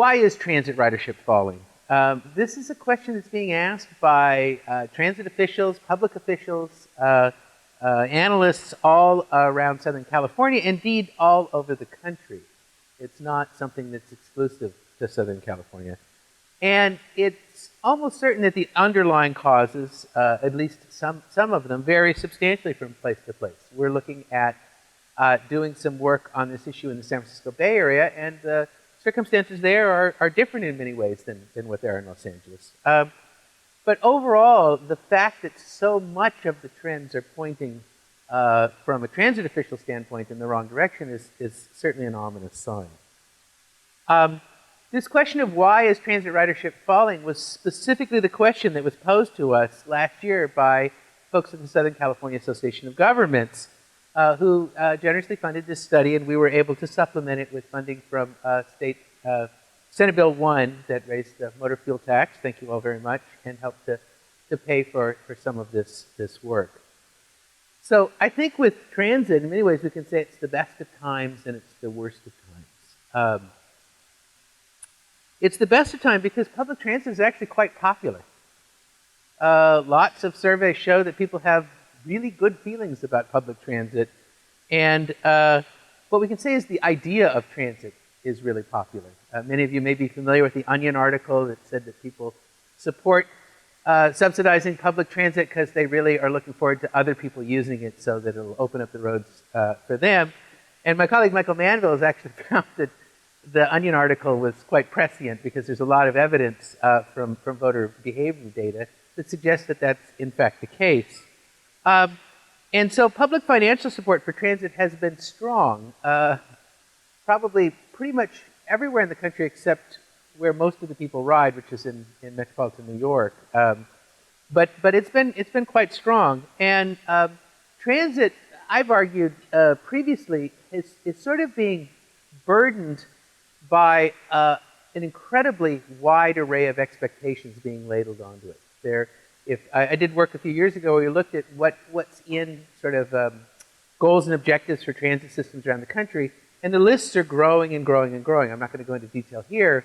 Why is transit ridership falling? This is a question that's being asked by transit officials, public officials, analysts all around Southern California, indeed all over the country. It's not something that's exclusive to Southern California. And it's almost certain that the underlying causes, at least some of them, vary substantially from place to place. We're looking at doing some work on this issue in the San Francisco Bay Area, and the circumstances there are different in many ways than what they are in Los Angeles. But overall, the fact that so much of the trends are pointing from a transit official standpoint in the wrong direction is certainly an ominous sign. This question of why is transit ridership falling was specifically the question that was posed to us last year by folks at the Southern California Association of Governments, who generously funded this study, and we were able to supplement it with funding from state Senate Bill 1 that raised the motor fuel tax, thank you all very much, and helped to pay for some of this work. So I think with transit, in many ways, we can say it's the best of times and it's the worst of times. It's the best of times because public transit is actually quite popular. Lots of surveys show that people have really good feelings about public transit, and what we can say is the idea of transit is really popular. Many of you may be familiar with the Onion article that said that people support subsidizing public transit because they really are looking forward to other people using it so that it'll open up the roads for them. And my colleague Michael Manville has actually found that the Onion article was quite prescient because there's a lot of evidence from voter behavior data that suggests that that's in fact the case. And so public financial support for transit has been strong, probably pretty much everywhere in the country except where most of the people ride, which is in metropolitan New York. But it's been quite strong. And transit, I've argued previously, is sort of being burdened by an incredibly wide array of expectations being ladled onto it. I did work a few years ago where we looked at what's in sort of goals and objectives for transit systems around the country, and the lists are growing and growing and growing. I'm not going to go into detail here,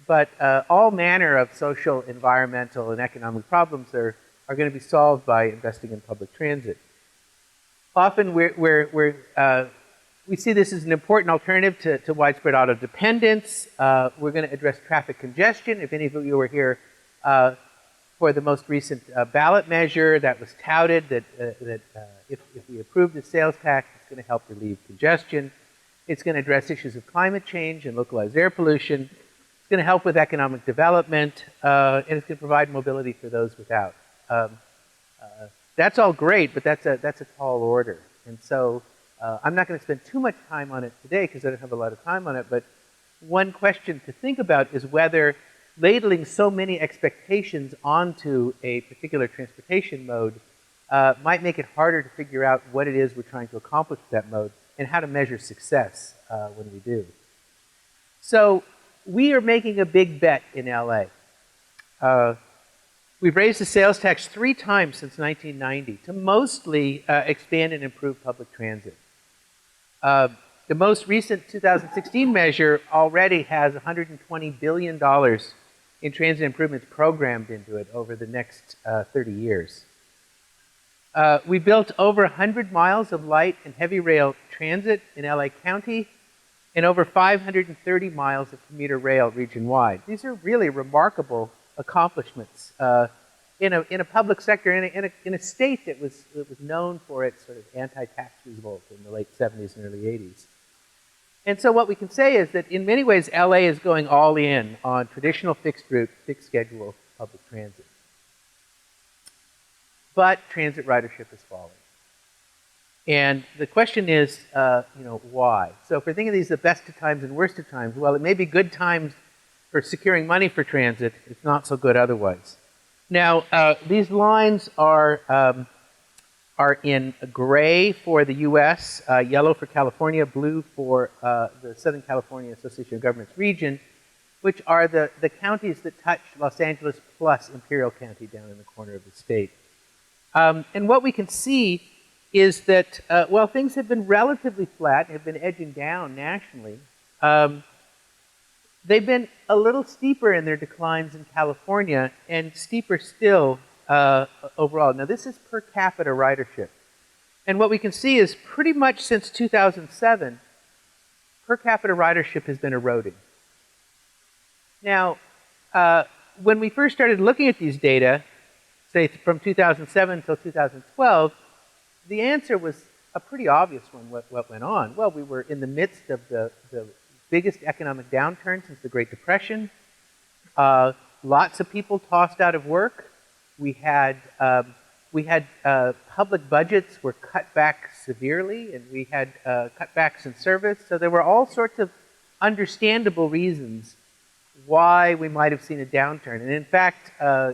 but all manner of social, environmental, and economic problems are going to be solved by investing in public transit. Often we see this as an important alternative to widespread auto dependence. We're going to address traffic congestion. If any of you were here for the most recent ballot measure that was touted that if we approve the sales tax, it's going to help relieve congestion. It's going to address issues of climate change and localized air pollution. It's going to help with economic development, and it's going to provide mobility for those without. That's all great, but that's a tall order. And so I'm not going to spend too much time on it today because I don't have a lot of time on it, but one question to think about is whether ladling so many expectations onto a particular transportation mode might make it harder to figure out what it is we're trying to accomplish with that mode and how to measure success when we do. So we are making a big bet in LA. We've raised the sales tax 3 times since 1990 to mostly expand and improve public transit. The most recent 2016 measure already has $120 billion in transit improvements programmed into it over the next 30 years. We built over 100 miles of light and heavy rail transit in LA County and over 530 miles of commuter rail region-wide. These are really remarkable accomplishments in a public sector, in a state that was known for its sort of anti-tax revolt in the late 70s and early 80s. And so what we can say is that in many ways, LA is going all in on traditional fixed route, fixed schedule public transit. But transit ridership is falling. And the question is, why? So if we're thinking of these the best of times and worst of times, well, it may be good times for securing money for transit. It's not so good otherwise. Now, these lines are in gray for the U.S., yellow for California, blue for the Southern California Association of Governments region, which are the counties that touch Los Angeles plus Imperial County down in the corner of the state. And what we can see is that while things have been relatively flat and have been edging down nationally, They've been a little steeper in their declines in California and steeper still overall. Now, this is per capita ridership. And what we can see is pretty much since 2007, per capita ridership has been eroding. Now, when we first started looking at these data, say from 2007 until 2012, the answer was a pretty obvious one, what went on. Well, we were in the midst of the biggest economic downturn since the Great Depression. Lots of people tossed out of work. We had public budgets were cut back severely, and we had cutbacks in service. So there were all sorts of understandable reasons why we might have seen a downturn. And in fact,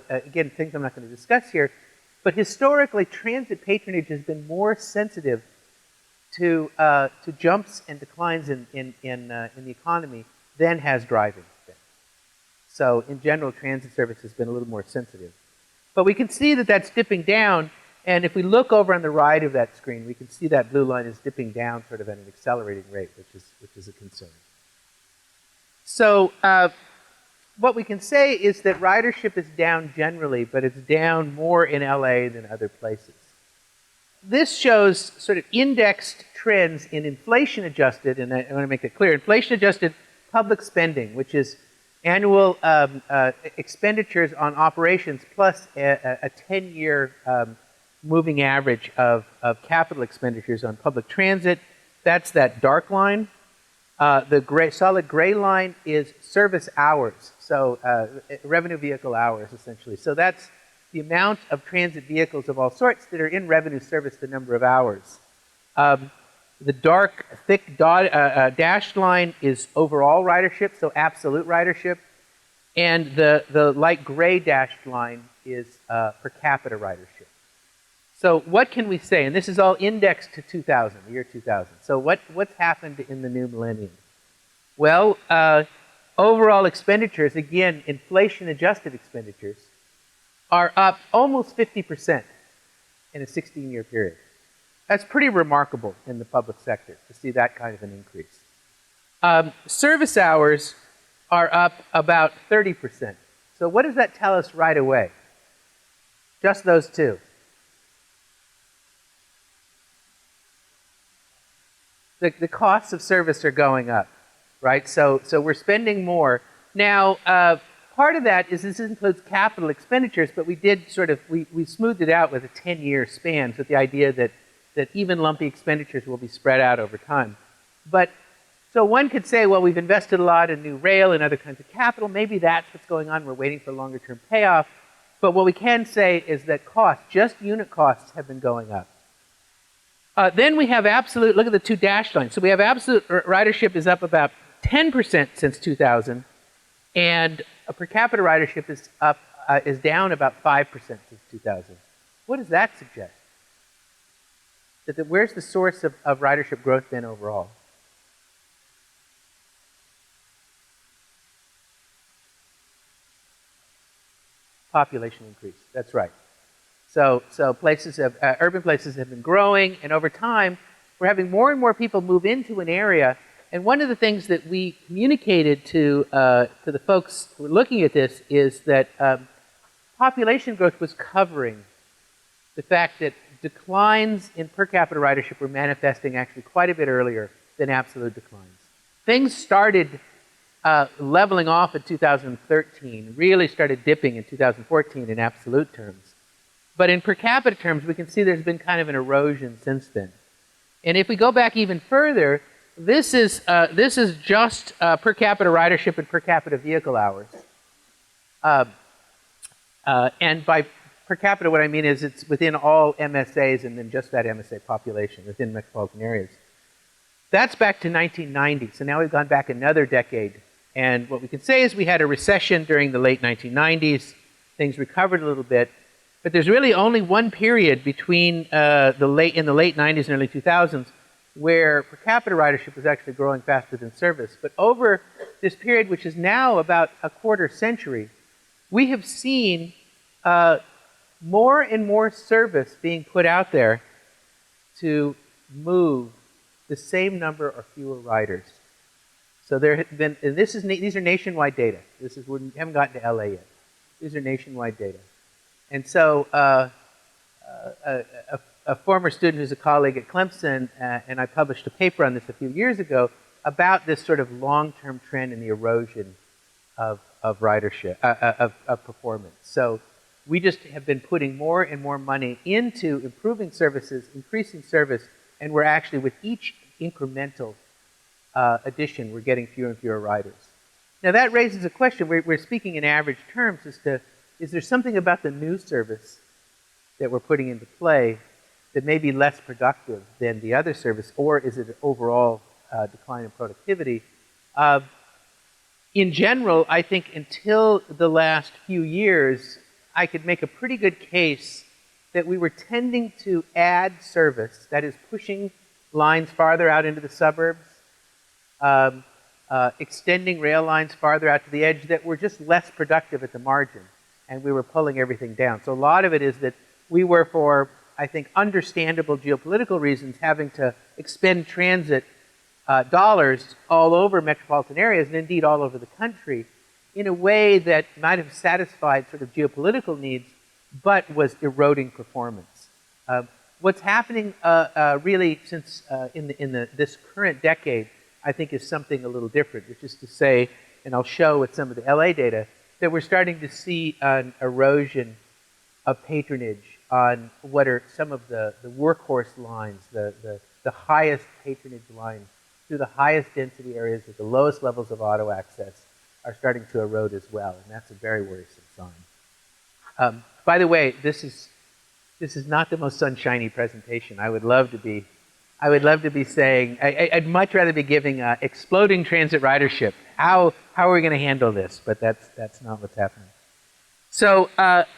again, things I'm not going to discuss here, but historically, transit patronage has been more sensitive to jumps and declines in the economy than has driving been. So in general, transit service has been a little more sensitive. But we can see that that's dipping down, and if we look over on the right of that screen, we can see that blue line is dipping down sort of at an accelerating rate, which is a concern. So what we can say is that ridership is down generally, but it's down more in LA than other places. This shows sort of indexed trends in inflation-adjusted, and I want to make that clear, inflation-adjusted public spending, which is annual expenditures on operations plus a 10-year moving average of capital expenditures on public transit. That's that dark line. The solid gray line is service hours, so revenue vehicle hours, essentially. So that's the amount of transit vehicles of all sorts that are in revenue service, the number of hours. The dark, thick dashed line is overall ridership, so absolute ridership. And the light gray dashed line is per capita ridership. So what can we say? And this is all indexed to 2000, the year 2000. So what's happened in the new millennium? Well, overall expenditures, again, inflation-adjusted expenditures, are up almost 50% in a 16-year period. That's pretty remarkable in the public sector to see that kind of an increase. Service hours are up about 30%. So what does that tell us right away? Just those two. The costs of service are going up, right? So we're spending more. Now, part of that is this includes capital expenditures, but we did sort of, we smoothed it out with a 10-year span with the idea that even lumpy expenditures will be spread out over time. But, so one could say, well, we've invested a lot in new rail and other kinds of capital. Maybe that's what's going on. We're waiting for longer term payoff. But what we can say is that costs, just unit costs, have been going up. Then we have absolute, look at the two dashed lines. So we have absolute ridership is up about 10% since 2000, and per capita ridership is down about 5% since 2000. What does that suggest? Where's the source of ridership growth been overall? Population increase, that's right. So places have, urban places have been growing, and over time, we're having more and more people move into an area. And one of the things that we communicated to the folks who were looking at this is that population growth was covering the fact that declines in per capita ridership were manifesting actually quite a bit earlier than absolute declines. Things started leveling off in 2013, really started dipping in 2014 in absolute terms. But in per capita terms, we can see there's been kind of an erosion since then. And if we go back even further, this is just per capita ridership and per capita vehicle hours. And by per capita, what I mean is it's within all MSAs and then just that MSA population within metropolitan areas. That's back to 1990. So now we've gone back another decade. And what we can say is we had a recession during the late 1990s. Things recovered a little bit. But there's really only one period between in the late 90s and early 2000s where per capita ridership was actually growing faster than service. But over this period, which is now about a quarter century, we have seen more and more service being put out there to move the same number or fewer riders. So there have been, and these are nationwide data. We haven't gotten to LA yet. These are nationwide data. And so a former student who's a colleague at Clemson, and I published a paper on this a few years ago about this sort of long-term trend in the erosion of ridership, of performance. So we just have been putting more and more money into improving services, increasing service, and we're actually, with each incremental addition, we're getting fewer and fewer riders. Now that raises a question. We're speaking in average terms as to, is there something about the new service that we're putting into play that may be less productive than the other service, or is it an overall decline in productivity? In general, I think until the last few years, I could make a pretty good case that we were tending to add service, that is pushing lines farther out into the suburbs, extending rail lines farther out to the edge, that were just less productive at the margin, and we were pulling everything down. So a lot of it is that we were, for, I think, understandable geopolitical reasons, having to expend transit dollars all over metropolitan areas, and indeed all over the country, in a way that might have satisfied sort of geopolitical needs, but was eroding performance. What's happening really since this current decade, I think, is something a little different, which is to say, and I'll show with some of the LA data, that we're starting to see an erosion of patronage on what are some of the workhorse lines, the highest patronage lines through the highest density areas at the lowest levels of auto access are starting to erode as well, and that's a very worrisome sign. By the way, this is not the most sunshiny presentation. I would love to be saying, I'd much rather be giving exploding transit ridership. How are we going to handle this? But that's not what's happening. So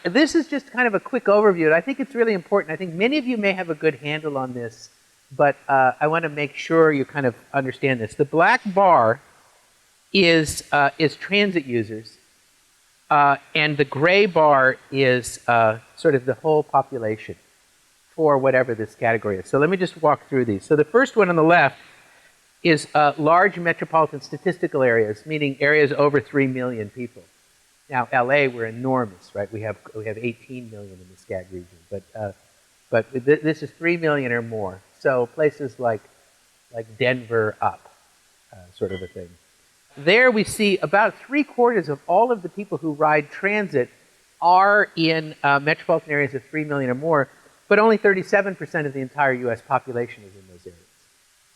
this is just kind of a quick overview, and I think it's really important. I think many of you may have a good handle on this, but I want to make sure you kind of understand this. The black bar is transit users, and the gray bar is sort of the whole population for whatever this category is. So let me just walk through these. So the first one on the left is large metropolitan statistical areas, meaning areas over 3 million people. Now, LA, we're enormous, right? We have 18 million in the SCAG region, but this is 3 million or more. So places like Denver up, sort of a thing. There we see about 3/4 of all of the people who ride transit are in metropolitan areas of 3 million or more, but only 37% of the entire US population is in those areas.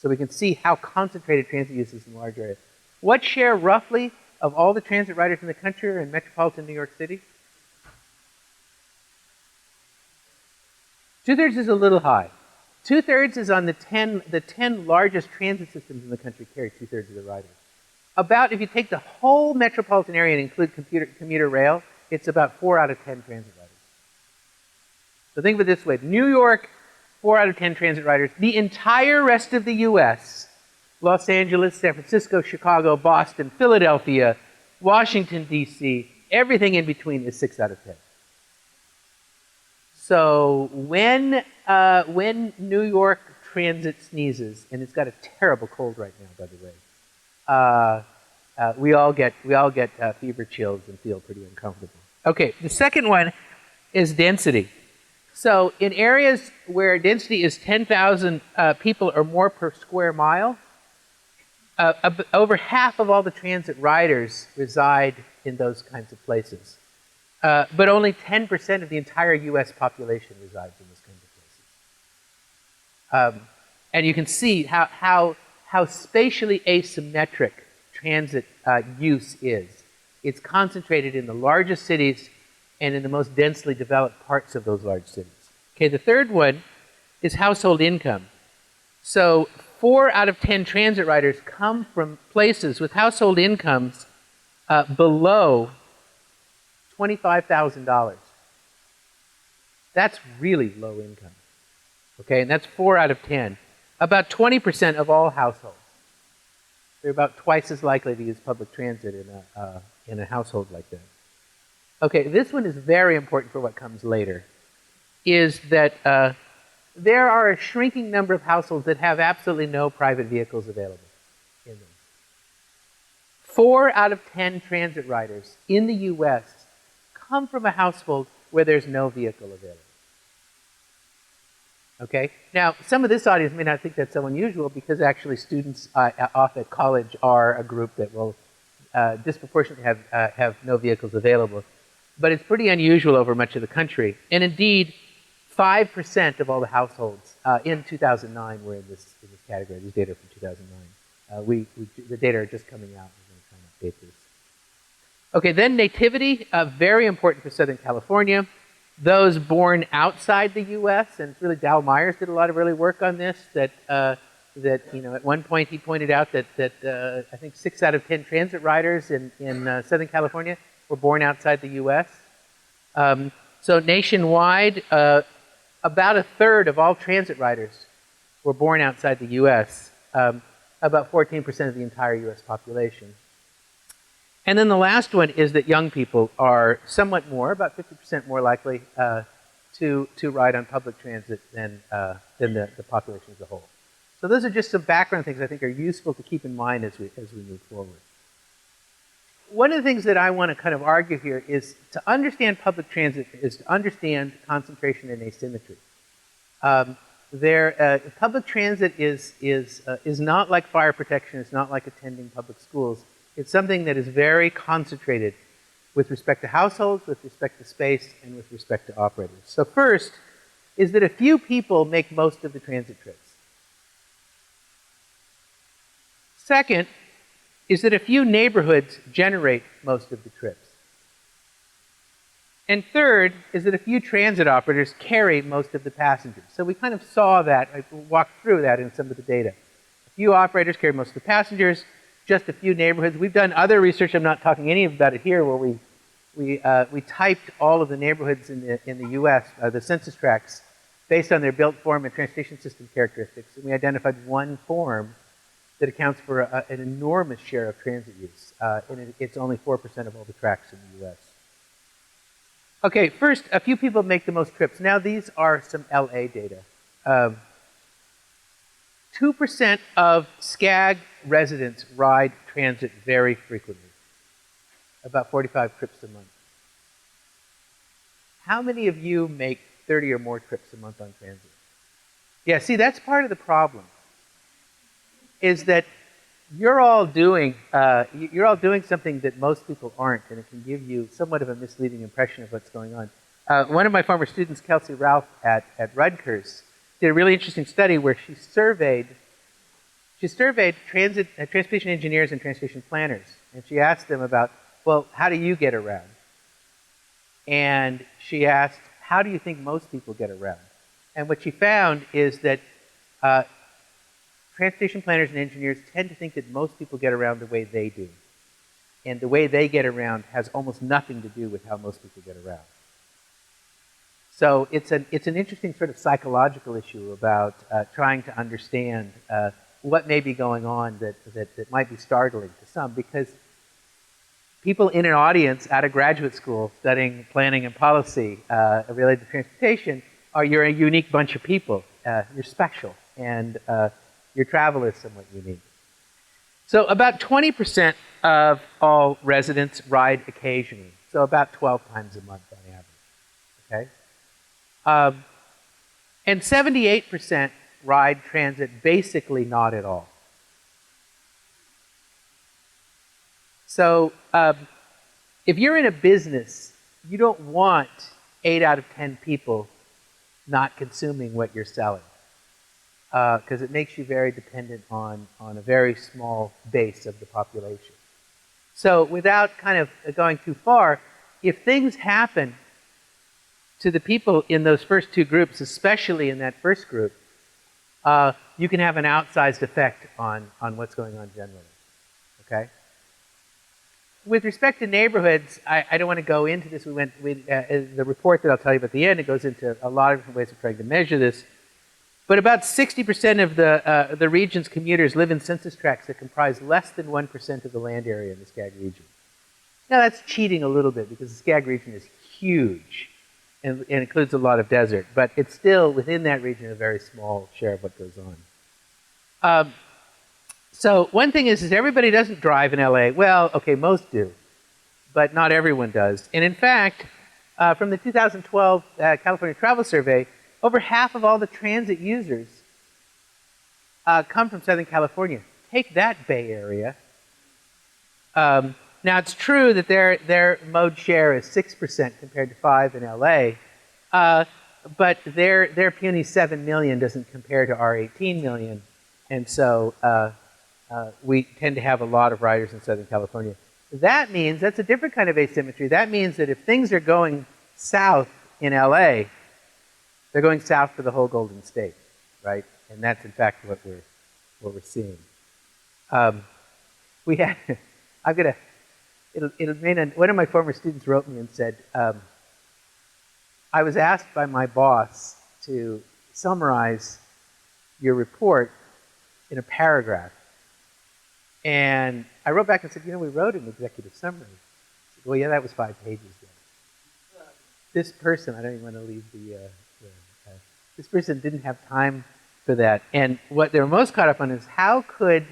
So we can see how concentrated transit use is in large areas. What share, roughly, of all the transit riders in the country are in metropolitan New York City? 2/3 is a little high. 2/3 is on the 10 largest transit systems in the country carry 2/3 of the riders. About, if you take the whole metropolitan area and include commuter rail, it's about 4 out of 10 transit riders. So think of it this way. New York, 4 out of 10 transit riders. The entire rest of the US, Los Angeles, San Francisco, Chicago, Boston, Philadelphia, Washington, D.C., everything in between is 6 out of 10. So when New York Transit sneezes, and it's got a terrible cold right now, by the way, we all get fever chills and feel pretty uncomfortable. Okay, the second one is density. So in areas where density is 10,000 people or more per square mile, over half of all the transit riders reside in those kinds of places. But only 10% of the entire US population resides in those kinds of places. And you can see how spatially asymmetric transit use is. It's concentrated in the largest cities and in the most densely developed parts of those large cities. Okay, the third one is household income. So 4 out of 10 transit riders come from places with household incomes below $25,000. That's really low income. Okay, and that's 4 out of 10. About 20% of all households. They're about twice as likely to use public transit in a household like that. Okay, this one is very important for what comes later, is that there are a shrinking number of households that have absolutely no private vehicles available in them. 4 out of 10 transit riders in the US come from a household where there's no vehicle available. Okay? Now, some of this audience may not think that's so unusual because actually students off at college are a group that will disproportionately have no vehicles available. But it's pretty unusual over much of the country. And indeed, 5% of all the households in 2009 were in this category. These data are from 2009. The data are just coming out. We're going to try and update this. Okay, then nativity, very important for Southern California. Those born outside the U.S., and it's really Dow Myers did a lot of early work on this, that at one point he pointed out that I think 6 out of 10 transit riders in Southern California were born outside the U.S. So nationwide, about a third of all transit riders were born outside the U.S., about 14% of the entire U.S. population. And then the last one is that young people are somewhat more, about 50% more likely to ride on public transit than the population as a whole. So those are just some background things I think are useful to keep in mind as we move forward. One of the things that I want to kind of argue here is to understand public transit is to understand concentration and asymmetry. Public transit is not like fire protection. It's not like attending public schools. It's something that is very concentrated with respect to households, with respect to space, and with respect to operators. So first is that a few people make most of the transit trips. Second is that a few neighborhoods generate most of the trips. And third is that a few transit operators carry most of the passengers. So we kind of saw that, I walked through that in some of the data. A few operators carry most of the passengers, just a few neighborhoods. We've done other research, I'm not talking any about it here, where we typed all of the neighborhoods in the US, the census tracts, based on their built form and transportation system characteristics. And we identified one form that accounts for an enormous share of transit use. And it's only 4% of all the tracts in the US. Okay, first, a few people make the most trips. Now, these are some LA data. 2% of SCAG residents ride transit very frequently, about 45 trips a month. How many of you make 30 or more trips a month on transit? Yeah, see, that's part of the problem, is that you're all doing something that most people aren't, and it can give you somewhat of a misleading impression of what's going on. One of my former students, Kelsey Ralph at Rutgers, did a really interesting study where she surveyed transportation engineers and transportation planners, and she asked them about, well, how do you get around? And she asked, how do you think most people get around? And what she found is that transportation planners and engineers tend to think that most people get around the way they do. And the way they get around has almost nothing to do with how most people get around. So it's an interesting sort of psychological issue about trying to understand what may be going on that might be startling to some, because people in an audience at a graduate school studying planning and policy related to transportation you're a unique bunch of people. You're special, and your travel is somewhat unique. So about 20% of all residents ride occasionally, so about 12 times a month on average. Okay? And 78% ride transit basically not at all. So if you're in a business, you don't want 8 out of 10 people not consuming what you're selling, because it makes you very dependent on a very small base of the population. So without kind of going too far, if things happen to the people in those first two groups, especially in that first group, you can have an outsized effect on what's going on generally. Okay? With respect to neighborhoods, I don't want to go into this. The report that I'll tell you about at the end, it goes into a lot of different ways of trying to measure this. But about 60% of the region's commuters live in census tracts that comprise less than 1% of the land area in the SCAG region. Now that's cheating a little bit, because the SCAG region is huge and includes a lot of desert, but it's still within that region a very small share of what goes on. So one thing is everybody doesn't drive in LA. Well, okay, most do, but not everyone does. And in fact, from the 2012 California Travel Survey, over half of all the transit users come from Southern California. Take that, Bay Area. Now, it's true that their mode share is 6% compared to 5% in LA, but their puny 7 million doesn't compare to our 18 million, and so we tend to have a lot of riders in Southern California. That means, that's a different kind of asymmetry. That means that if things are going south in LA, they're going south for the whole Golden State, right? And that's in fact what we're seeing. We had, one of my former students wrote me and said, I was asked by my boss to summarize your report in a paragraph. And I wrote back and said, we wrote an executive summary. I said, well, yeah, that was 5 pages then. This person, I don't even want to leave this person didn't have time for that. And what they were most caught up on is how could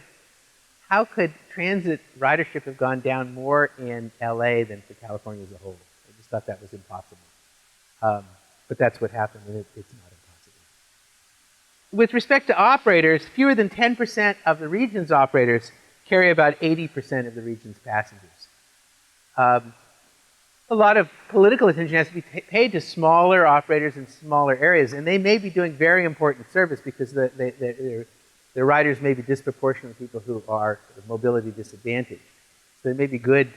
transit ridership have gone down more in LA than for California as a whole? I just thought that was impossible. But that's what happened, and it's not impossible. With respect to operators, fewer than 10% of the region's operators carry about 80% of the region's passengers. A lot of political attention has to be paid to smaller operators in smaller areas, and they may be doing very important service because their riders may be disproportionate to people who are mobility disadvantaged. So they may be good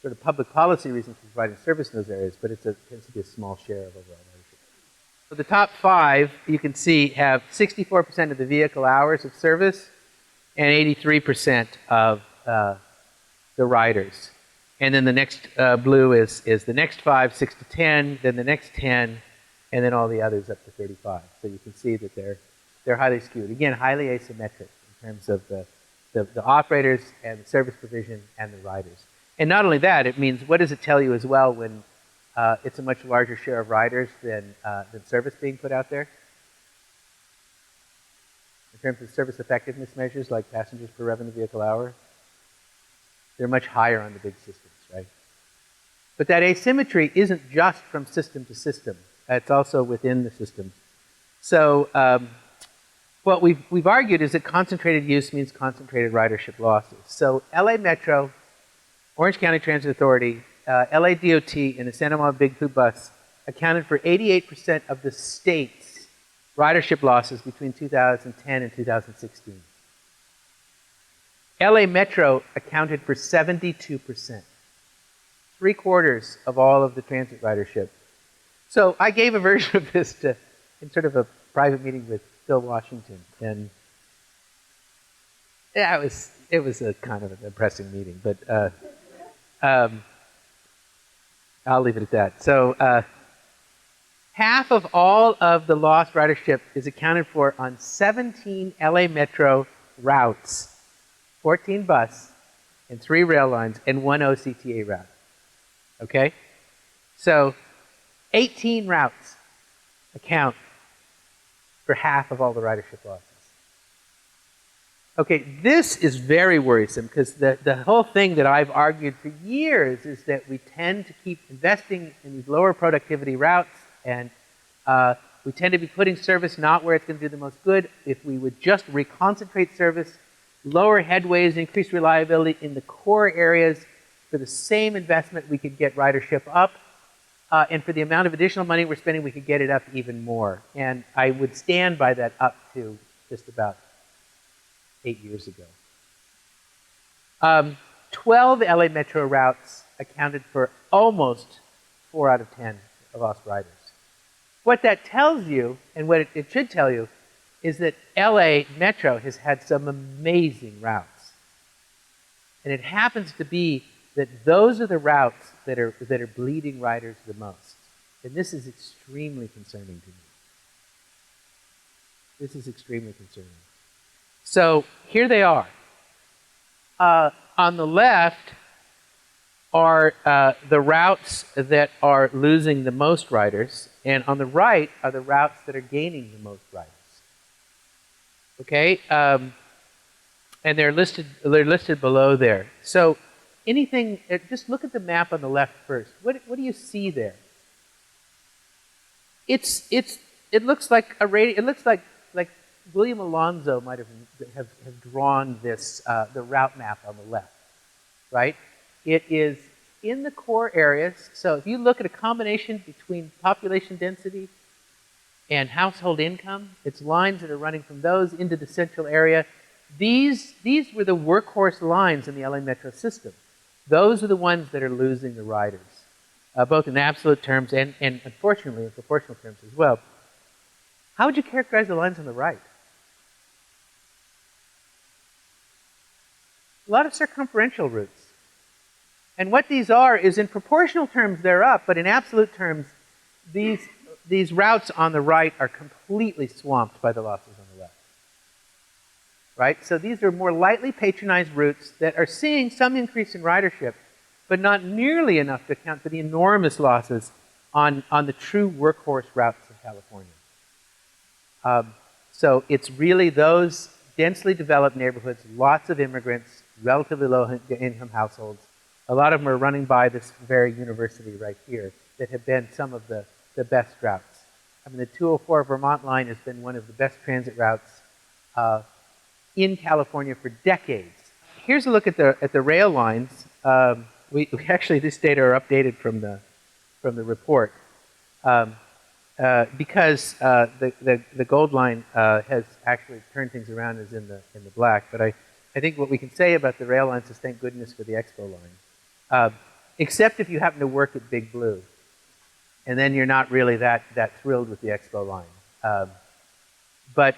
for the public policy reasons for providing service in those areas, but it tends to be a small share of overall ridership. So the top 5, you can see, have 64% of the vehicle hours of service and 83% of the riders. And then the next blue is the next 5, 6 to 10, then the next 10, and then all the others up to 35. So you can see that they're highly skewed. Again, highly asymmetric in terms of the operators and the service provision and the riders. And not only that, it means, what does it tell you as well when it's a much larger share of riders than service being put out there? In terms of service effectiveness measures like passengers per revenue vehicle hour, they're much higher on the big systems, right? But that asymmetry isn't just from system to system. It's also within the systems. So what we've argued is that concentrated use means concentrated ridership losses. So LA Metro, Orange County Transit Authority, LA DOT, and the Santa Monica Big Blue Bus accounted for 88% of the state's ridership losses between 2010 and 2016. LA Metro accounted for 72%, 3/4 of all of the transit ridership. So I gave a version of this in sort of a private meeting with Phil Washington, and yeah, it was a kind of an impressive meeting, but I'll leave it at that. So half of all of the lost ridership is accounted for on 17 LA Metro routes, 14 bus, and 3 rail lines, and 1 OCTA route. Okay? So 18 routes account for half of all the ridership losses. Okay, this is very worrisome because the whole thing that I've argued for years is that we tend to keep investing in these lower productivity routes, and we tend to be putting service not where it's going to do the most good. If we would just reconcentrate service, lower headways, increase reliability in the core areas, for the same investment we could get ridership up, and for the amount of additional money we're spending, we could get it up even more. And I would stand by that up to just about 8 years ago. 12 LA Metro routes accounted for almost 4 out of 10 lost riders. What that tells you, and what it should tell you, is that LA Metro has had some amazing routes. And it happens to be that those are the routes that are bleeding riders the most. And this is extremely concerning to me. This is extremely concerning. So here they are. On the left are the routes that are losing the most riders, and on the right are the routes that are gaining the most riders. Okay? And they're listed below there. So anything, just look at the map on the left first. What do you see there? It looks like it looks like William Alonso might have drawn this the route map on the left, right? It is in the core areas. So if you look at a combination between population density and household income, it's lines that are running from those into the central area. These were the workhorse lines in the LA Metro system. Those are the ones that are losing the riders, both in absolute terms and unfortunately in proportional terms as well. How would you characterize the lines on the right? A lot of circumferential routes. And what these are is in proportional terms they're up, but in absolute terms these routes on the right are completely swamped by the losses on the left. Right? So these are more lightly patronized routes that are seeing some increase in ridership, but not nearly enough to account for the enormous losses on the true workhorse routes of California. So it's really those densely developed neighborhoods, lots of immigrants, relatively low-income households. A lot of them are running by this very university right here that have been some of the best routes. I mean, the 204 Vermont line has been one of the best transit routes in California for decades. Here's a look at the rail lines. We actually, this data are updated from the report because the gold line has actually turned things around, is in the black. But I think what we can say about the rail lines is thank goodness for the Expo line, except if you happen to work at Big Blue, and then you're not really that thrilled with the Expo line. But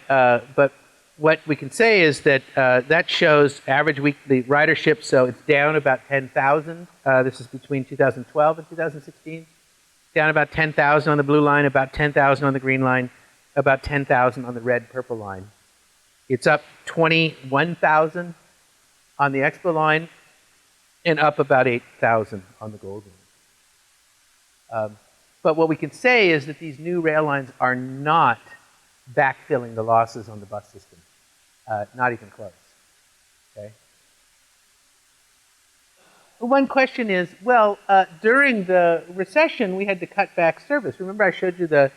what we can say is that that shows average weekly ridership, so it's down about 10,000. This is between 2012 and 2016. Down about 10,000 on the blue line, about 10,000 on the green line, about 10,000 on the red-purple line. It's up 21,000 on the Expo line, and up about 8,000 on the gold line. But what we can say is that these new rail lines are not backfilling the losses on the bus system. Not even close. Okay. One question is, well, during the recession, we had to cut back service. Remember I showed you the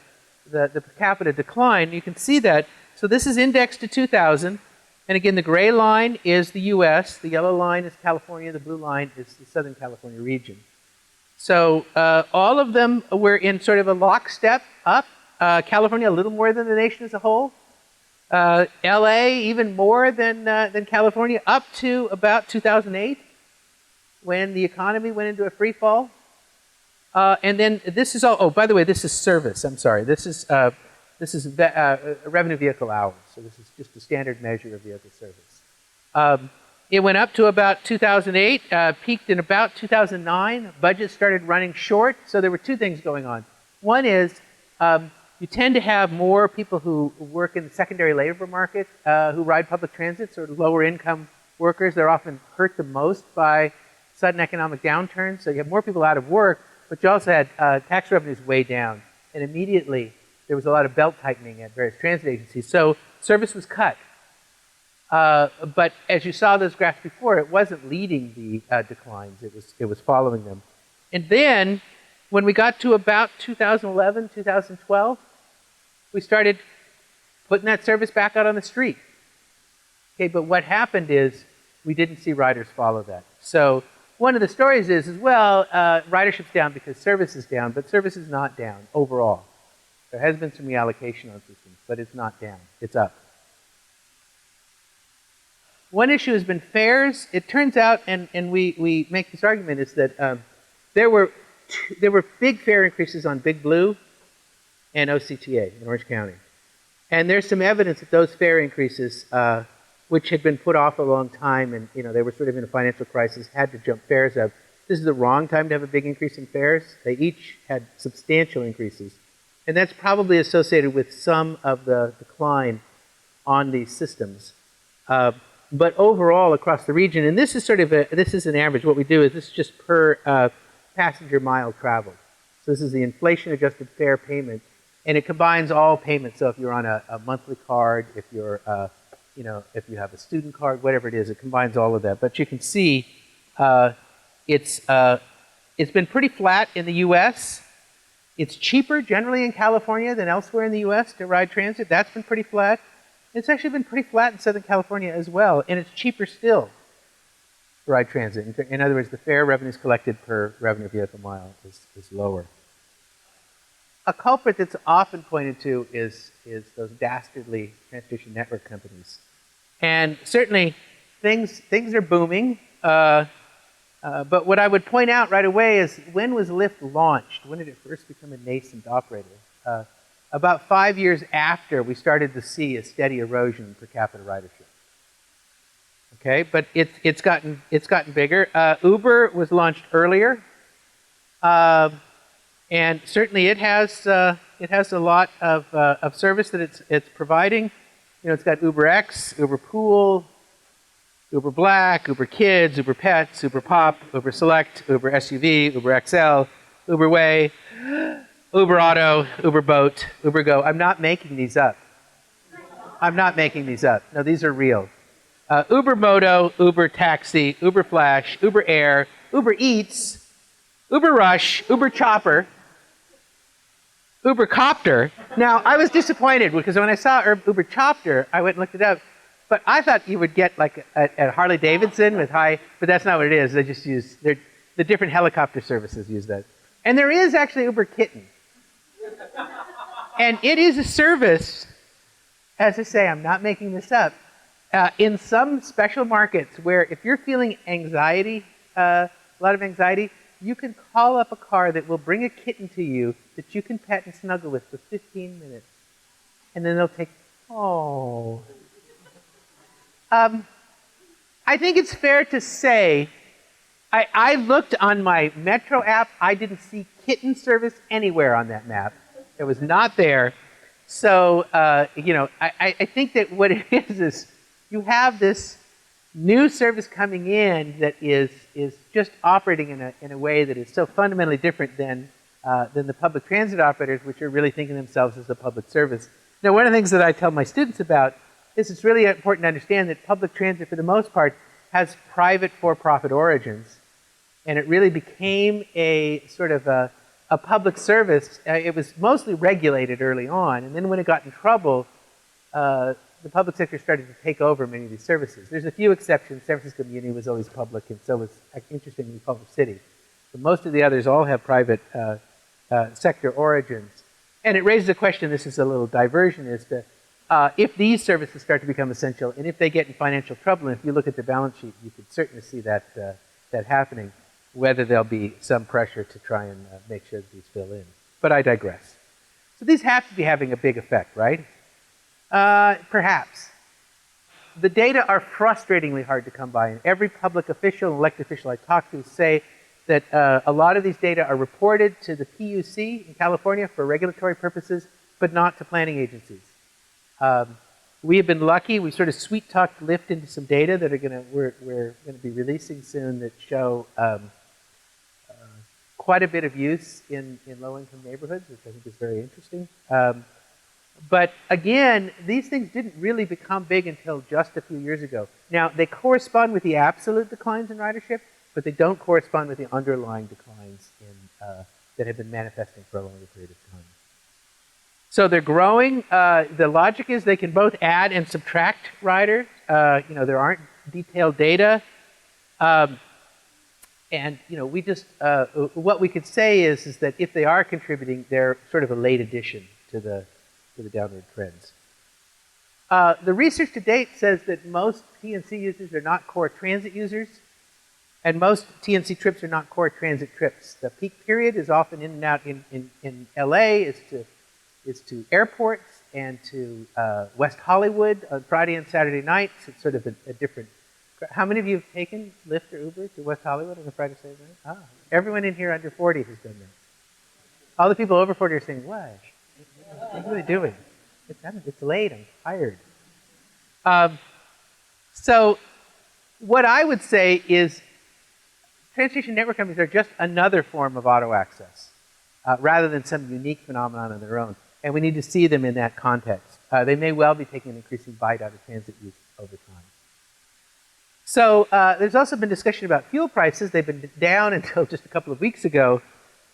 per capita decline. You can see that. So this is indexed to 2000. And again, the gray line is the US. The yellow line is California. The blue line is the Southern California region. So all of them were in sort of a lockstep up. California a little more than the nation as a whole. LA even more than California, up to about 2008, when the economy went into a free fall. And then this is all. Oh, by the way, this is service. I'm sorry. This is revenue vehicle hours. So this is just a standard measure of vehicle service. It went up to about 2008, peaked in about 2009. Budgets started running short. So there were two things going on. One is you tend to have more people who work in the secondary labor market who ride public transit, sort of lower income workers. They're often hurt the most by sudden economic downturns. So you have more people out of work, but you also had tax revenues way down. And immediately there was a lot of belt tightening at various transit agencies. So service was cut. But as you saw those graphs before, it wasn't leading the declines. It was following them. And then when we got to about 2011, 2012, we started putting that service back out on the street. Okay, but what happened is we didn't see riders follow that. So one of the stories is well, ridership's down because service is down, but service is not down overall. There has been some reallocation on systems, but it's not down. It's up. One issue has been fares. It turns out, and we make this argument, is that there were big fare increases on Big Blue and OCTA in Orange County. And there's some evidence that those fare increases, which had been put off a long time, and they were sort of in a financial crisis, had to jump fares up. This is the wrong time to have a big increase in fares. They each had substantial increases. And that's probably associated with some of the decline on these systems. But overall, across the region, and this is sort of this is an average. What we do is this is just per passenger mile traveled. So this is the inflation-adjusted fare payment, and it combines all payments. So if you're on a monthly card, if you're you know, if you have a student card, whatever it is, it combines all of that. But you can see it's been pretty flat in the U.S. It's cheaper generally in California than elsewhere in the U.S. to ride transit. That's been pretty flat. It's actually been pretty flat in Southern California as well, and it's cheaper still to ride transit. In other words, the fare revenues collected per revenue vehicle mile is lower. A culprit that's often pointed to is those dastardly transportation network companies. And certainly things are booming, but what I would point out right away is, when was Lyft launched? When did it first become a nascent operator? About 5 years after we started to see a steady erosion in per capita ridership. Okay, but it's gotten bigger. Uber was launched earlier, and certainly it has a lot of service that it's providing. You know, it's got UberX, Uber Pool, Uber Black, Uber Kids, Uber Pets, Uber Pop, Uber Select, Uber SUV, Uber XL, Uber Way, Uber Auto, Uber Boat, Uber Go. I'm not making these up. I'm not making these up. No, these are real. Uber Moto, Uber Taxi, Uber Flash, Uber Air, Uber Eats, Uber Rush, Uber Chopper, Uber Copter. Now, I was disappointed because when I saw Uber Chopter, I went and looked it up. But I thought you would get like a Harley Davidson with high, but that's not what it is. They just use, the different helicopter services use that. And there is actually Uber Kitten. And it is a service, as I say, I'm not making this up, in some special markets where if you're feeling anxiety, a lot of anxiety, you can call up a car that will bring a kitten to you that you can pet and snuggle with for 15 minutes. And then they'll take, oh. I think it's fair to say, I looked on my Metro app, I didn't see kitten service anywhere on that map. It was not there. So, you know, I think that what it is you have this new service coming in that is just operating in a way that is so fundamentally different than the public transit operators, which are really thinking themselves as a public service. Now, one of the things that I tell my students about is it's really important to understand that public transit, for the most part, has private for-profit origins. And it really became a sort of a public service. It was mostly regulated early on. And then when it got in trouble, the public sector started to take over many of these services. There's a few exceptions. San Francisco Muni was always public, and so was, interestingly, Culver City. But most of the others all have private sector origins. And it raises a question, this is a little diversion, as to if these services start to become essential, and if they get in financial trouble, and if you look at the balance sheet, you could certainly see that happening, whether there'll be some pressure to try and make sure that these fill in. But I digress. So these have to be having a big effect, right? Perhaps. The data are frustratingly hard to come by, and every public official and elected official I talk to say that a lot of these data are reported to the PUC in California for regulatory purposes, but not to planning agencies. We have been lucky. We sort of sweet-talked Lyft into some data that we're going to be releasing soon that show quite a bit of use in low-income neighborhoods, which I think is very interesting. But again, these things didn't really become big until just a few years ago. Now, they correspond with the absolute declines in ridership, but they don't correspond with the underlying declines that have been manifesting for a longer period of time. So they're growing. The logic is they can both add and subtract riders. You know, there aren't detailed data. And you know, we just what we could say is that if they are contributing, they're sort of a late addition to the downward trends. The research to date says that most TNC users are not core transit users, and most TNC trips are not core transit trips. The peak period is often in and out in LA, is to airports and to West Hollywood on Friday and Saturday nights. It's sort of a different. How many of you have taken Lyft or Uber to West Hollywood on a Friday, Saturday night? Ah, everyone in here under 40 has done that. All the people over 40 are saying, what? What are they doing? It's late, I'm tired. So what I would say is transportation network companies are just another form of auto access, rather than some unique phenomenon of their own. And we need to see them in that context. They may well be taking an increasing bite out of transit use. over time. So there's also been discussion about fuel prices. They've been down until just a couple of weeks ago.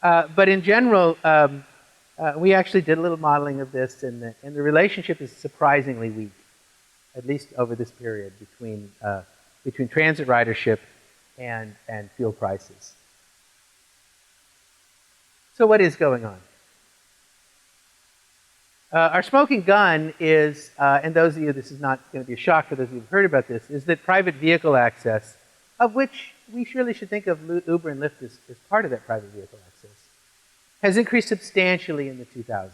But in general, we actually did a little modeling of this, and the relationship is surprisingly weak, at least over this period, between transit ridership and fuel prices. So what is going on? Our smoking gun is, and those of you, this is not going to be a shock for those of you who've heard about this, is that private vehicle access, of which we surely should think of Uber and Lyft as part of that private vehicle access, has increased substantially in the 2000s.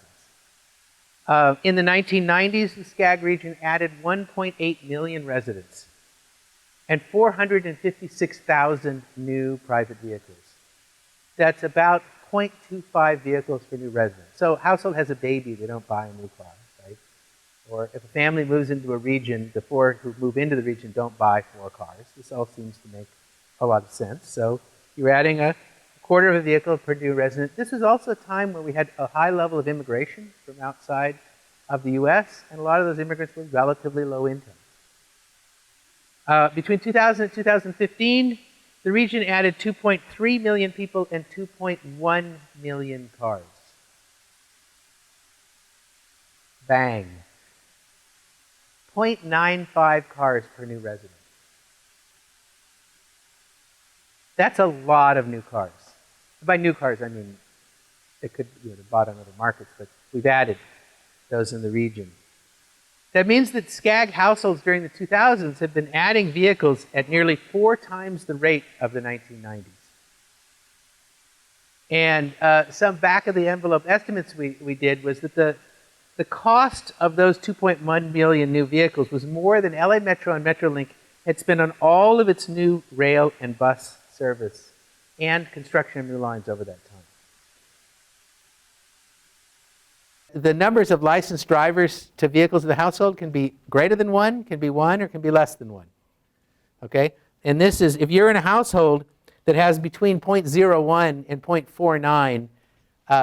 In the 1990s, the SCAG region added 1.8 million residents and 456,000 new private vehicles. That's about 0.25 vehicles per new resident. So a household has a baby, they don't buy a new car, right? Or if a family moves into a region, the four who move into the region don't buy 4 cars. This all seems to make a lot of sense. So you're adding a quarter of a vehicle per new resident. This was also a time where we had a high level of immigration from outside of the US, and a lot of those immigrants were relatively low income. Between 2000 and 2015, the region added 2.3 million people and 2.1 million cars. Bang. 0.95 cars per new resident. That's a lot of new cars. By new cars, I mean, it could be bought on other markets, but we've added those in the region. That means that SCAG households during the 2000s have been adding vehicles at nearly 4 times the rate of the 1990s. And some back-of-the-envelope estimates we did was that the cost of those 2.1 million new vehicles was more than LA Metro and Metrolink had spent on all of its new rail and bus service and construction of new lines over that time. The numbers of licensed drivers to vehicles in the household can be greater than 1, can be 1, or can be less than 1. Okay? And this is, if you're in a household that has between 0.01 and 0.49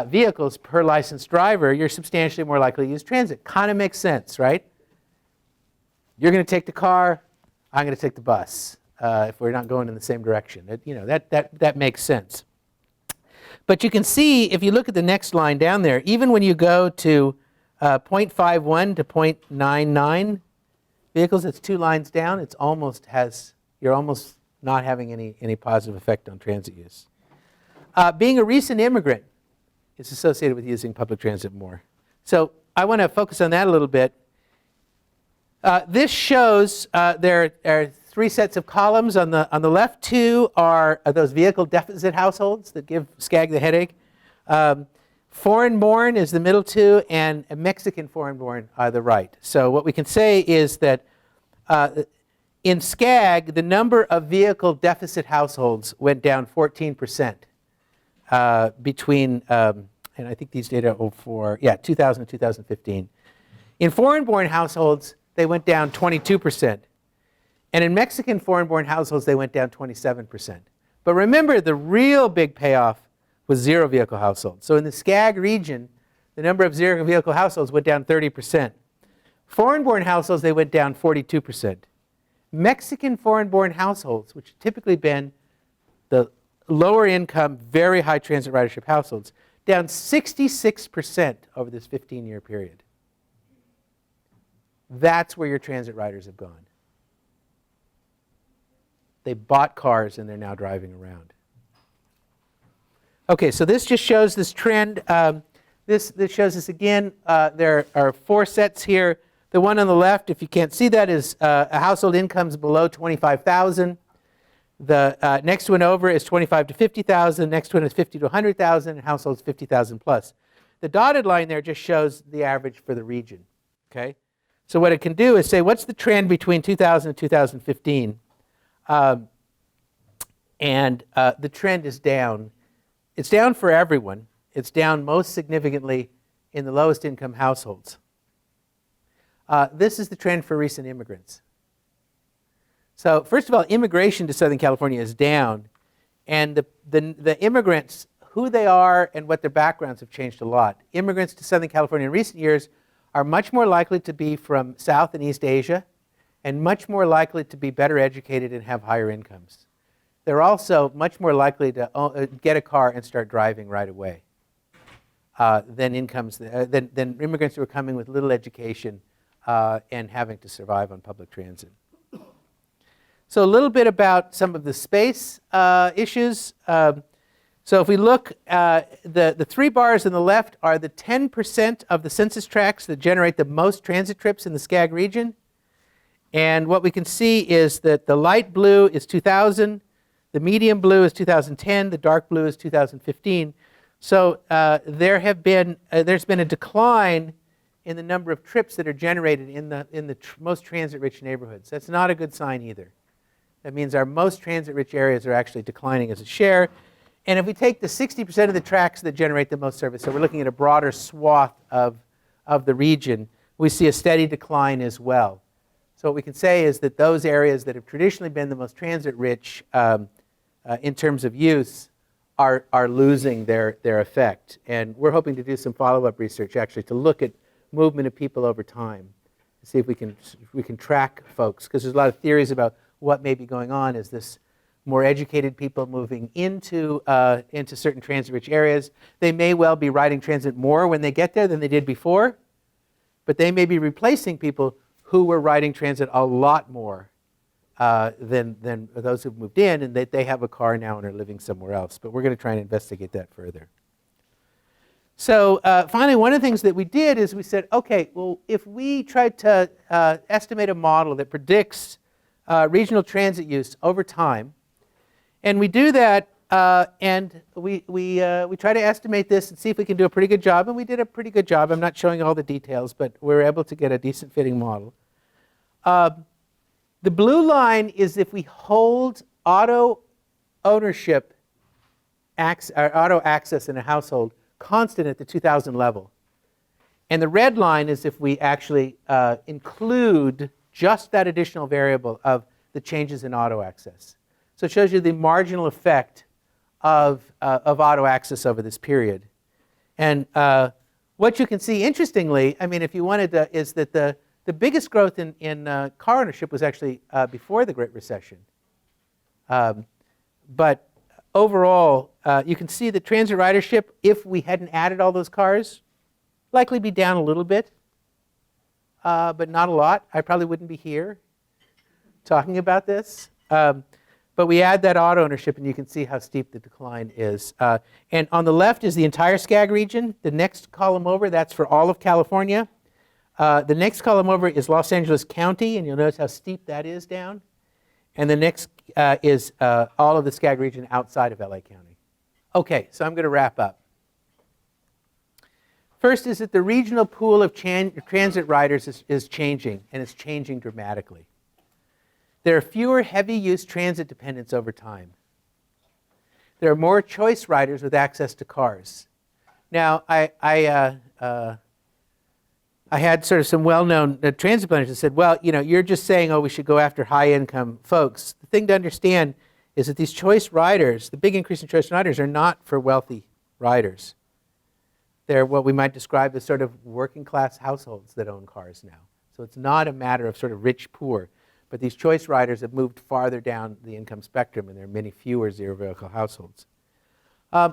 vehicles per licensed driver, you're substantially more likely to use transit. Kind of makes sense, right? You're going to take the car, I'm going to take the bus, if we're not going in the same direction. That makes sense. But you can see, if you look at the next line down there, even when you go to 0.51 to 0.99 vehicles, it's 2 lines down, you're almost not having any positive effect on transit use. Being a recent immigrant is associated with using public transit more. So I want to focus on that a little bit. This shows there are 3 sets of columns. On the left, 2 are those vehicle deficit households that give SCAG the headache. Foreign-born is the middle 2, and Mexican foreign-born are the right. So what we can say is that in SCAG, the number of vehicle deficit households went down 14% between, and I think these data are for 2000 and 2015. In foreign-born households, they went down 22%. And in Mexican foreign-born households, they went down 27%. But remember, the real big payoff was zero vehicle households. So in the SCAG region, the number of zero vehicle households went down 30%. Foreign-born households, they went down 42%. Mexican foreign-born households, which have typically been the lower income, very high transit ridership households, down 66% over this 15-year period. That's where your transit riders have gone. They bought cars and they're now driving around. Okay, so this just shows this trend. This shows us again. There are 4 sets here. The one on the left, if you can't see that, is a household incomes below $25,000. The next one over is $25,000 to $50,000. Next one is $50,000 to $100,000, and households $50,000 plus. The dotted line there just shows the average for the region. Okay, so what it can do is say, what's the trend between 2000 and 2015? The trend is down. It's down for everyone. It's down most significantly in the lowest income households. This is the trend for recent immigrants. So first of all, immigration to Southern California is down, and the immigrants, who they are and what their backgrounds have changed a lot. Immigrants to Southern California in recent years are much more likely to be from South and East Asia and much more likely to be better educated and have higher incomes. They're also much more likely to get a car and start driving right away than immigrants who are coming with little education and having to survive on public transit. So a little bit about some of the space issues. So if we look, the three bars on the left are the 10% of the census tracts that generate the most transit trips in the SCAG region. And what we can see is that the light blue is 2000, the medium blue is 2010, the dark blue is 2015. So there's been a decline in the number of trips that are generated in the most transit-rich neighborhoods. That's not a good sign either. That means our most transit-rich areas are actually declining as a share. And if we take the 60% of the tracts that generate the most service, so we're looking at a broader swath of the region, we see a steady decline as well. So what we can say is that those areas that have traditionally been the most transit-rich in terms of use are losing their effect. And we're hoping to do some follow-up research actually to look at movement of people over time, to see if we can track folks, because there's a lot of theories about what may be going on. Is this more educated people moving into certain transit-rich areas? They may well be riding transit more when they get there than they did before, but they may be replacing people who were riding transit a lot more than those who've moved in, and they have a car now and are living somewhere else. But we're going to try and investigate that further. So finally, one of the things that we did is we said, okay, well, if we tried to estimate a model that predicts regional transit use over time, and we do that, and we try to estimate this and see if we can do a pretty good job, and we did a pretty good job. I'm not showing all the details, but we were able to get a decent fitting model. The blue line is if we hold auto ownership, auto access in a household constant at the 2000 level. And the red line is if we actually include just that additional variable of the changes in auto access. So it shows you the marginal effect of auto access over this period. And what you can see, interestingly, I mean, if you wanted to, is that the biggest growth in car ownership was actually before the Great Recession. But overall, you can see that transit ridership, if we hadn't added all those cars, likely be down a little bit, but not a lot. I probably wouldn't be here talking about this. But we add that auto ownership, and you can see how steep the decline is. And on the left is the entire SCAG region. The next column over, that's for all of California. The next column over is Los Angeles County, and you'll notice how steep that is down. And the next is all of the SCAG region outside of LA County. Okay, so I'm going to wrap up. First is that the regional pool of transit riders is changing, and it's changing dramatically. There are fewer heavy-use transit dependents over time. There are more choice riders with access to cars. Now, I had sort of some well-known transit planners that said, well, you know, you're just saying, oh, we should go after high-income folks. The thing to understand is that these choice riders, the big increase in choice riders, are not for wealthy riders. They're what we might describe as sort of working-class households that own cars now. So it's not a matter of sort of rich-poor. But these choice riders have moved farther down the income spectrum, and there are many fewer zero-vehicle households.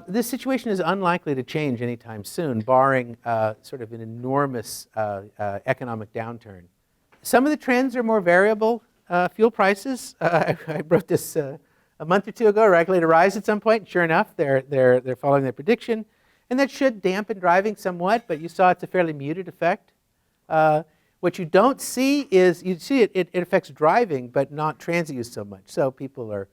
This situation is unlikely to change anytime soon, barring sort of an enormous economic downturn. Some of the trends are more variable. Fuel prices, I wrote this a month or two ago, are likely to rise at some point. Sure enough, they're following their prediction. And that should dampen driving somewhat, but you saw it's a fairly muted effect. What you don't see is, you see it affects driving, but not transit use so much. So people are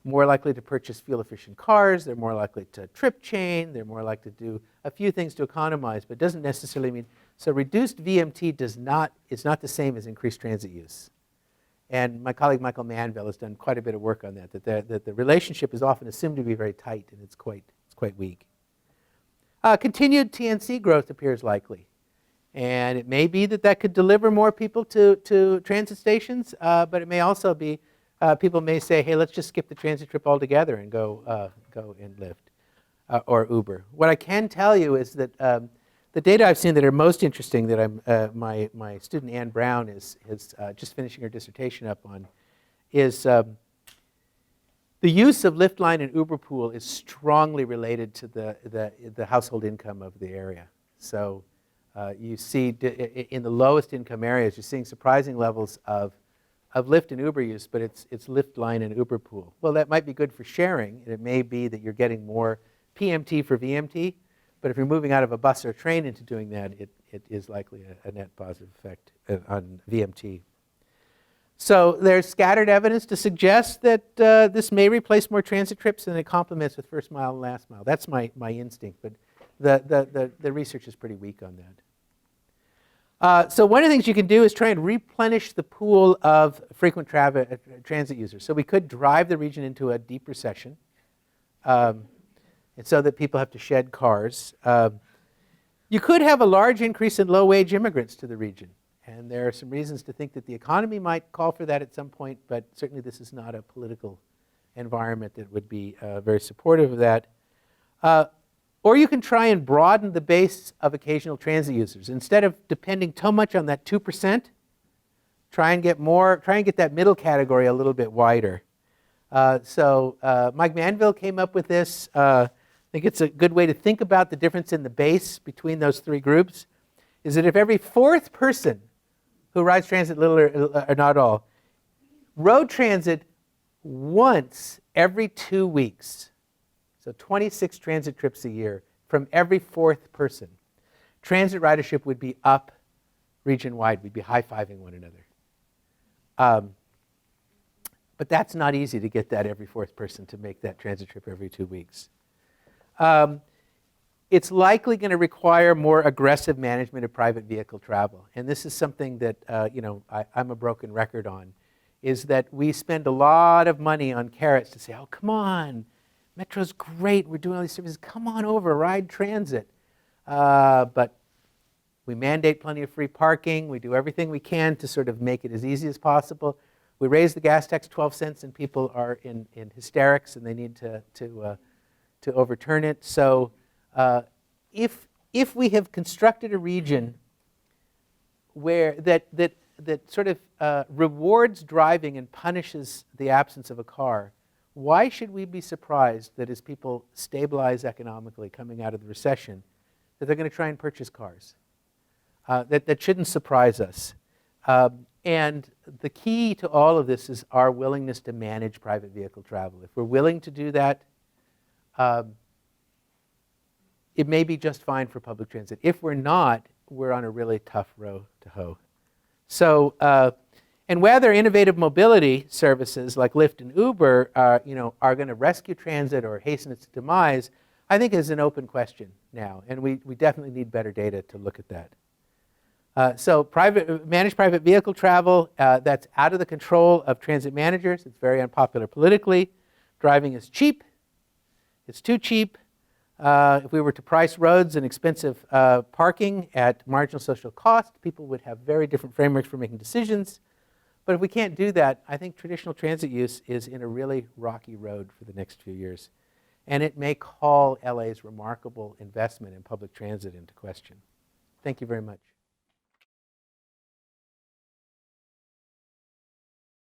more likely to purchase fuel-efficient cars, they're more likely to trip chain, they're more likely to do a few things to economize, but doesn't necessarily mean, so reduced VMT is not the same as increased transit use. And my colleague Michael Manville has done quite a bit of work on that the relationship is often assumed to be very tight, and it's quite weak. Continued TNC growth appears likely. And it may be that could deliver more people to transit stations, but it may also be people may say, hey, let's just skip the transit trip altogether and go in Lyft or Uber. What I can tell you is that the data I've seen that are most interesting that my student Ann Brown is just finishing her dissertation up on is the use of Lyft line and Uber pool is strongly related to the household income of the area. So you see in the lowest income areas, you're seeing surprising levels of Lyft and Uber use, but it's Lyft line and Uber pool. Well, that might be good for sharing, and it may be that you're getting more PMT for VMT, but if you're moving out of a bus or train into doing that, it is likely a net positive effect on VMT. So there's scattered evidence to suggest that this may replace more transit trips, and it complements with first mile and last mile. That's my instinct, but the research is pretty weak on that. So one of the things you can do is try and replenish the pool of frequent transit users. So we could drive the region into a deep recession, and so that people have to shed cars. You could have a large increase in low-wage immigrants to the region. And there are some reasons to think that the economy might call for that at some point, but certainly this is not a political environment that would be very supportive of that. Or you can try and broaden the base of occasional transit users. Instead of depending too much on that 2%, try and get that middle category a little bit wider. Mike Manville came up with this. I think it's a good way to think about the difference in the base between those three groups, is that if every fourth person who rides transit little or not all, road transit once every 2 weeks, so 26 transit trips a year from every fourth person, transit ridership would be up region-wide. We'd be high-fiving one another. But that's not easy to get that every fourth person to make that transit trip every 2 weeks. It's likely going to require more aggressive management of private vehicle travel. And this is something that I'm a broken record on, is that we spend a lot of money on carrots to say, oh, come on, Metro's great, we're doing all these services, come on over, ride transit. But we mandate plenty of free parking, we do everything we can to sort of make it as easy as possible. We raise the gas tax 12 cents and people are in hysterics and they need to overturn it. So if we have constructed a region where that sort of rewards driving and punishes the absence of a car, why should we be surprised that as people stabilize economically coming out of the recession, that they're going to try and purchase cars? That shouldn't surprise us. And the key to all of this is our willingness to manage private vehicle travel. If we're willing to do that, it may be just fine for public transit. If we're not, we're on a really tough row to hoe. So, and whether innovative mobility services like Lyft and Uber are going to rescue transit or hasten its demise, I think is an open question now. And we definitely need better data to look at that. So managed private vehicle travel, that's out of the control of transit managers. It's very unpopular politically. Driving is cheap. It's too cheap. If we were to price roads and expensive parking at marginal social cost, people would have very different frameworks for making decisions. But if we can't do that, I think traditional transit use is in a really rocky road for the next few years. And it may call LA's remarkable investment in public transit into question. Thank you very much.